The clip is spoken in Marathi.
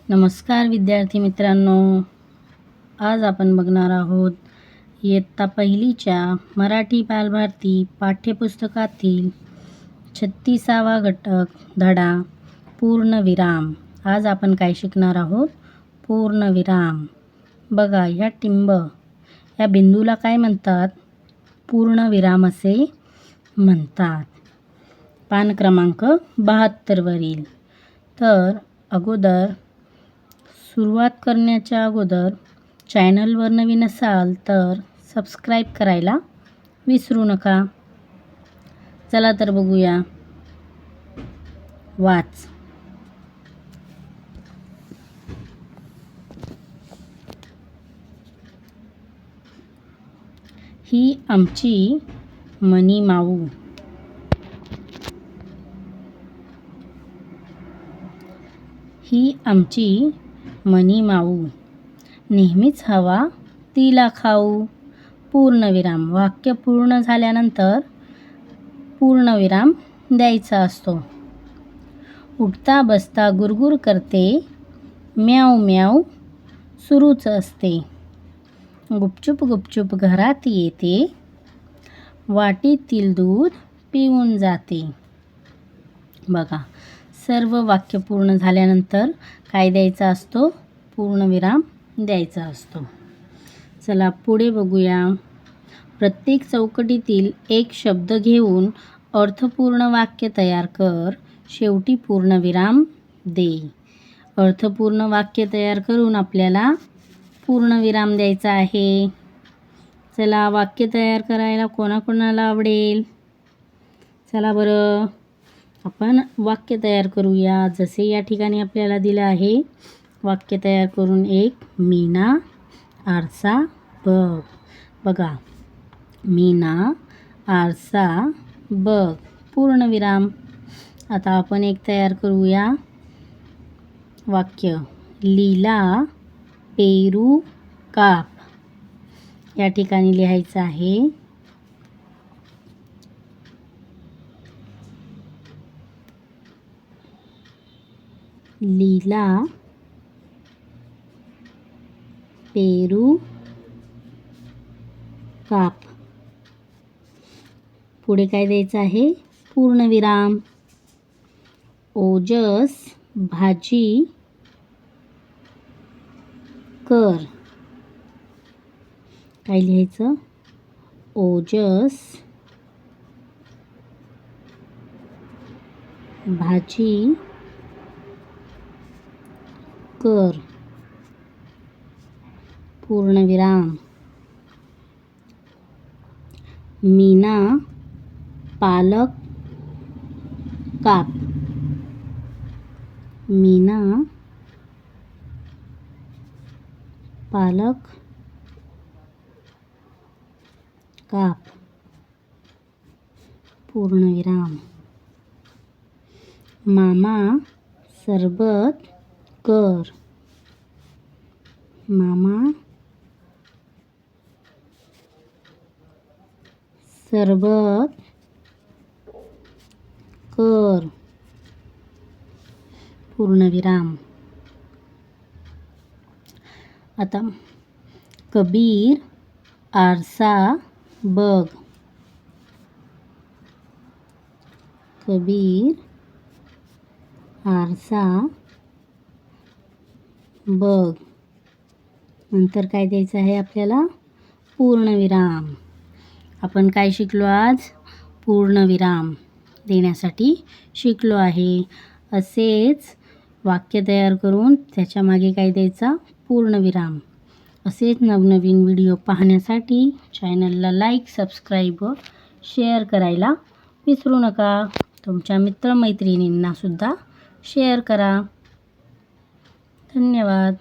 नमस्कार विद्यार्थी मित्रांनो, आज आपण बघणार आहोत इयत्ता पहिलीच्या मराठी बालभारती पाठ्यपुस्तकातील 36वा घटक धडा पूर्णविराम. आज आपण काय शिकणार आहोत? पूर्णविराम. बघा, ह्या टिंब या बिंदूला काय म्हणतात? पूर्णविराम असे म्हणतात. पान क्रमांक 72 वरील. तर अगोदर सुरुवात करण्याच्या अगोदर चॅनलवर नवीन असाल तर सबस्क्राईब करायला विसरू नका. चला तर बघूया. वाच. ही आमची मनी माऊ. ही आमची मनी माऊ. नेहमीच हवा तिला खाऊ. पूर्णविराम. वाक्य पूर्ण झाल्यानंतर पूर्णविराम द्यायचा असतो. उठता बसता गुरगुर करते, म्याव म्याव सुरूच असते. गुपचूप गुपचूप घरात येते, वाटीतील दूध पिऊन जाते. बघा, सर्व वाक्य पूर्ण झाल्यानंतर काय द्यायचा असतो? पूर्णविराम द्यायचा असतो. चला पुढे बघूया. प्रत्येक चौकटीतील एक शब्द घेऊन अर्थपूर्ण वाक्य तयार कर. शेवटी पूर्णविराम दे. अर्थपूर्ण वाक्य तयार करून आपल्याला पूर्णविराम द्यायचा आहे. चला, वाक्य तयार करायला कोणाकोणाला आवडेल? चला बरं, आपण वाक्य तयार करूया. जसे या ठिकाणी आपल्याला दिलं आहे, वाक्य तयार करून एक. मीना आरसा बघ. बघा, मीना आरसा बघ. पूर्णविराम. आता आपण एक तयार करूया वाक्य. लीला पेरू काप. या ठिकाणी लिहायचं आहे लीला पेरू काप. पुढे काय द्यायचं आहे? पूर्णविराम. ओजस भाजी कर. काय लिहायचं? ओजस भाजी कर. पूर्णविराम. मीना पालक काप. मीना पालक काप. पूर्णविराम. मामा सरबत कर. मामा सरबत कर. पूर्णविराम. आता कबीर आरसा बघ. कबीर आरसा बघ. नंतर काय द्यायचं आहे आपल्याला? पूर्णविराम. आपण काय शिकलो आज? पूर्णविराम देण्यासाठी शिकलो आहे. असेच वाक्य तयार करून त्याच्या मागे काय द्यायचा? पूर्णविराम. असेच नवनवीन व्हिडिओ पाहण्यासाठी चॅनलला लाईक, सबस्क्राईब व शेअर करायला विसरू नका. तुमच्या मित्रमैत्रिणींनासुद्धा शेअर करा. धन्यवाद.